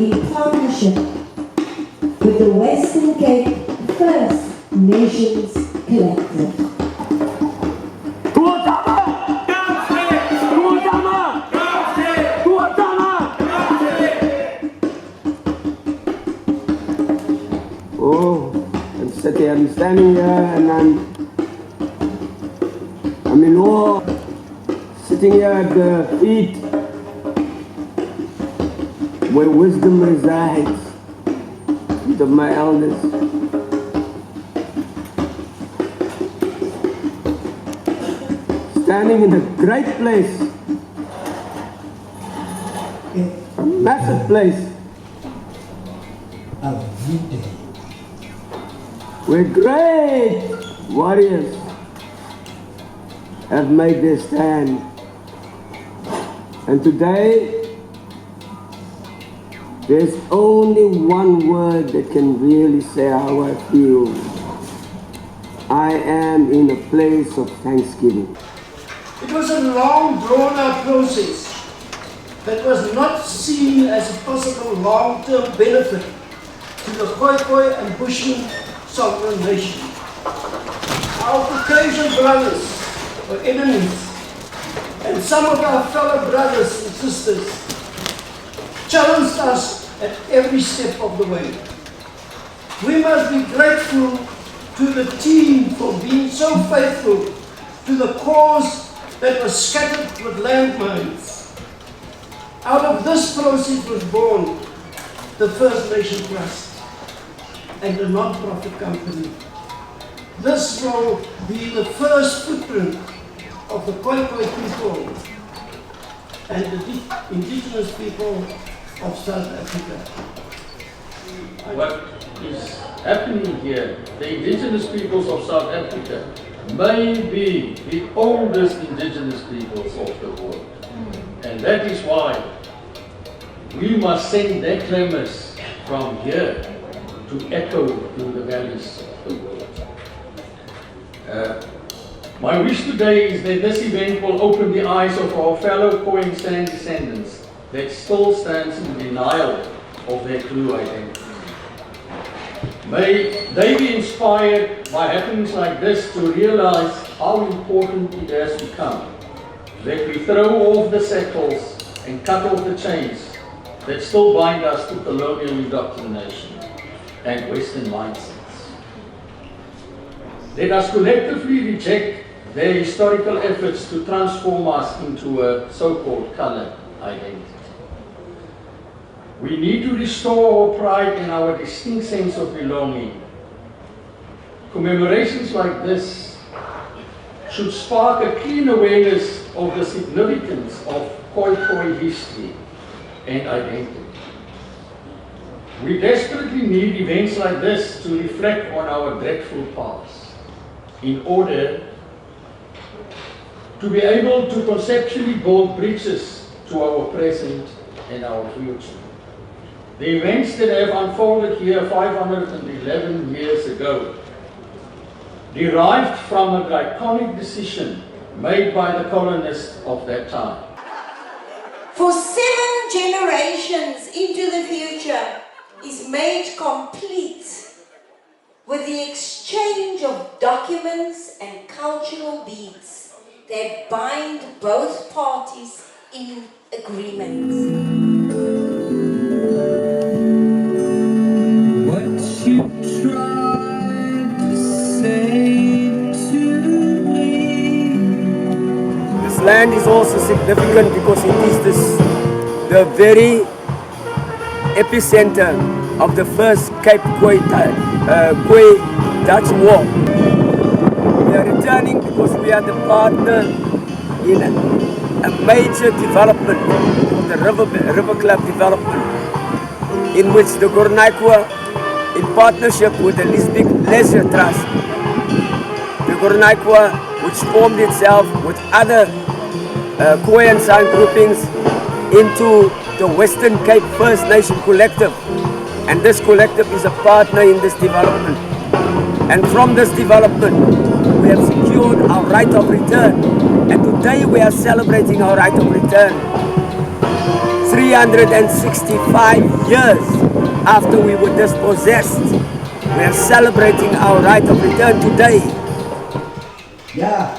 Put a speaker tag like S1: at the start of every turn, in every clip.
S1: in partnership with the Western Cape First Nations Collective.
S2: Oh, I'm standing here and I'm in awe, sitting here at the feet where wisdom resides, feet of my elders. Standing in a great place, a massive place, where great warriors have made their stand. And today, there's only one word that can really say how I feel. I am in a place of thanksgiving.
S3: It was a long, drawn-out process that was not seen as a possible long-term benefit to the Khoi and Bushman sovereign nation. Our Caucasian brothers were enemies, and some of our fellow brothers and sisters challenged us at every step of the way. We must be grateful to the team for being so faithful to the cause that was scattered with landmines. Out of this process was born the First Nation Trust and a non-profit company. This will be the first footprint of the Khoi people and the indigenous people of South Africa.
S4: What is happening here, the indigenous peoples of South Africa may be the oldest indigenous peoples of the world. And that is why we must send their clamors from here to echo through the valleys of the world. My wish today is that this event will open the eyes of our fellow Khoi and San descendants that still stands in denial of their true identity. May they be inspired by happenings like this to realize how important it has become that we throw off the shackles and cut off the chains that still bind us to colonial indoctrination and Western mindsets. Let us collectively reject their historical efforts to transform us into a so-called colored identity. We need to restore our pride and our distinct sense of belonging. Commemorations like this should spark a keen awareness of the significance of Khoi history and identity. We desperately need events like this to reflect on our dreadful past in order to be able to conceptually build bridges to our present and our future. The events that have unfolded here 511 years ago derived from a draconic decision made by the colonists of that time.
S1: For 7 generations into the future is made complete with the exchange of documents and cultural beads that bind both parties in agreement.
S5: What you tried to say to me.
S2: This land is also significant because it is the very epicenter of the first Cape Khoi Dutch War. We are returning because we are the partner in a major development, the River Club development, in which the Gornaikwa, in partnership with the Leisure Trust, the Gornaikwa, which formed itself with other Khoi and San groupings into the Western Cape First Nation Collective. And this collective is a partner in this development. And from this development, we have secured our right of return. And today we are celebrating our right of return. 365 years after we were dispossessed, we are celebrating our right of return today.
S6: Yeah,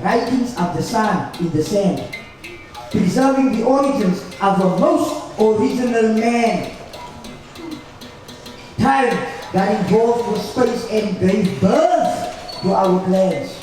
S6: writings of the sun in the sand, preserving the origins of the most original man. Time that evolved for space and gave birth to our plans.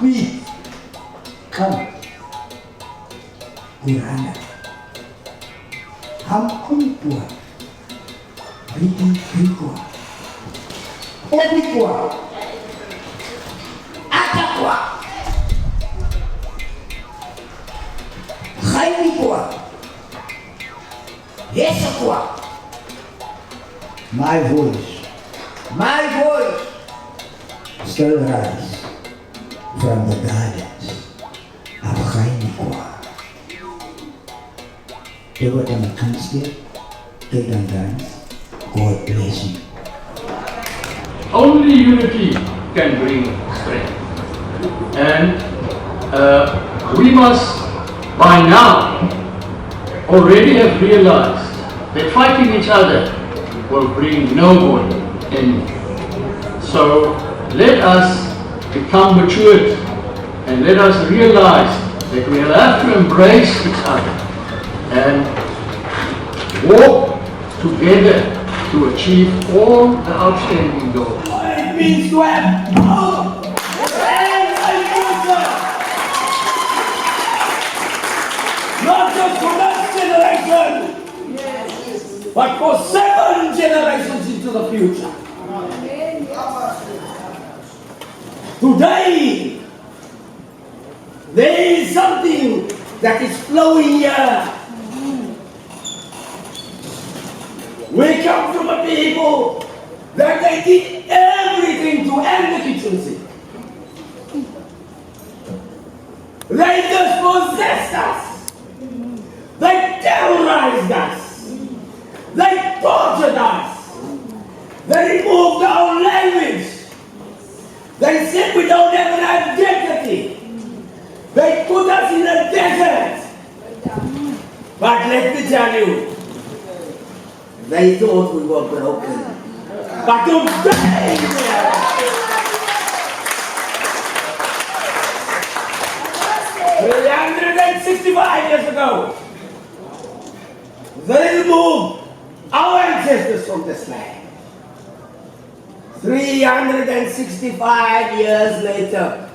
S6: We come, Kurana, Hamkumpua, Riki Rikua, Obikua, Atakwa, Khainikwa, Yesakwa. My voice still rise from the gardens of Khainikwa. They were the Makanske, God bless you.
S4: Only unity can bring strength. And we must, by now, already have realized that fighting each other will bring no good end. So let us become matured and let us realize that we will have to embrace each other and walk together to achieve all the outstanding goals.
S3: It means to have hope and a future. Not just for this generation, but for 7 generations into the future. Today, there is something that is flowing here. We come from a people that they did everything to end the kitchen sink. They dispossessed us. They terrorized us. They tortured us. They removed our language. They said we don't have an identity. They put us in a desert. But let me tell you, they thought we were broken. But today, 365 years ago, they removed our ancestors from this land. 365 years later,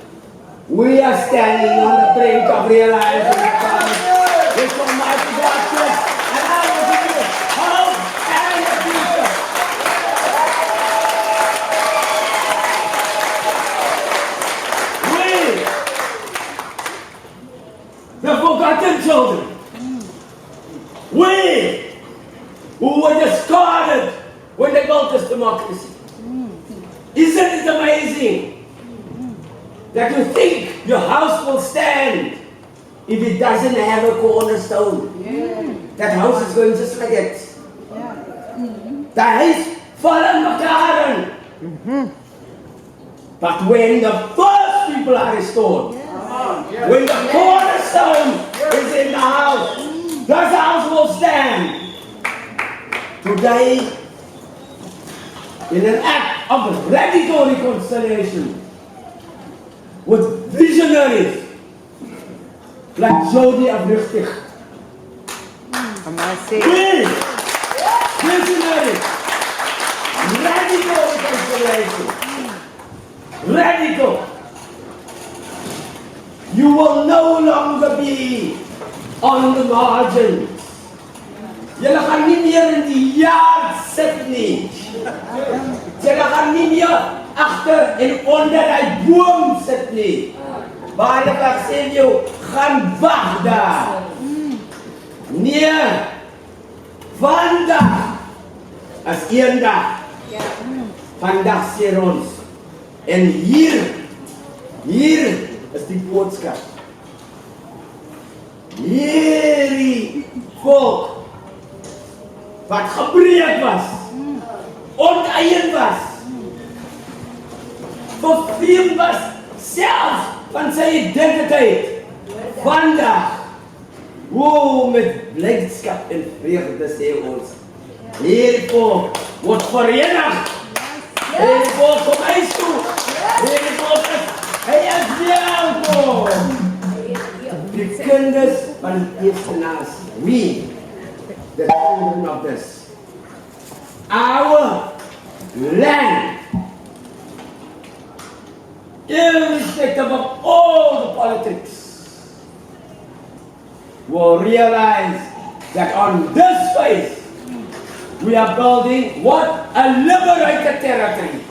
S3: we are standing on the brink of realizing that this Almighty God says, and I will give you hope and a future. We, the forgotten children, we who were discarded when they built this democracy. Isn't it amazing that you think your house will stand if it doesn't have a cornerstone? That house is going just like it. The huis vallen mekaar in. But when the first people are restored, when the cornerstone is in the house, this house will stand. Today, in an act of radical reconciliation with visionaries like Jody of Richtig. Visionaries, radical reconciliation, radical. You will no longer be on the margins. Julle gaan nie meer in die yard sit nie. Julle gaan nie meer agter en onder die boom sit nie. Maar hulle sê jou gaan wag daar. Nee. Vandag as een dag. Vandag sê ons. En hier is die boodskap. Hierdie volk wat gebreek was, onteien was, vervreemd was, selfs van sy identiteit. Vandag
S2: Hoe met blijdschap en vreugde sê ons. Hiervoor word verenigd. Hiervoor kom huis toe. Hiervoor hy is welkom. Die kinders van die eerste nasie. We, the children of this. Our land. Irrespective of all the politics, will realize that on this face we are building what? A liberated territory.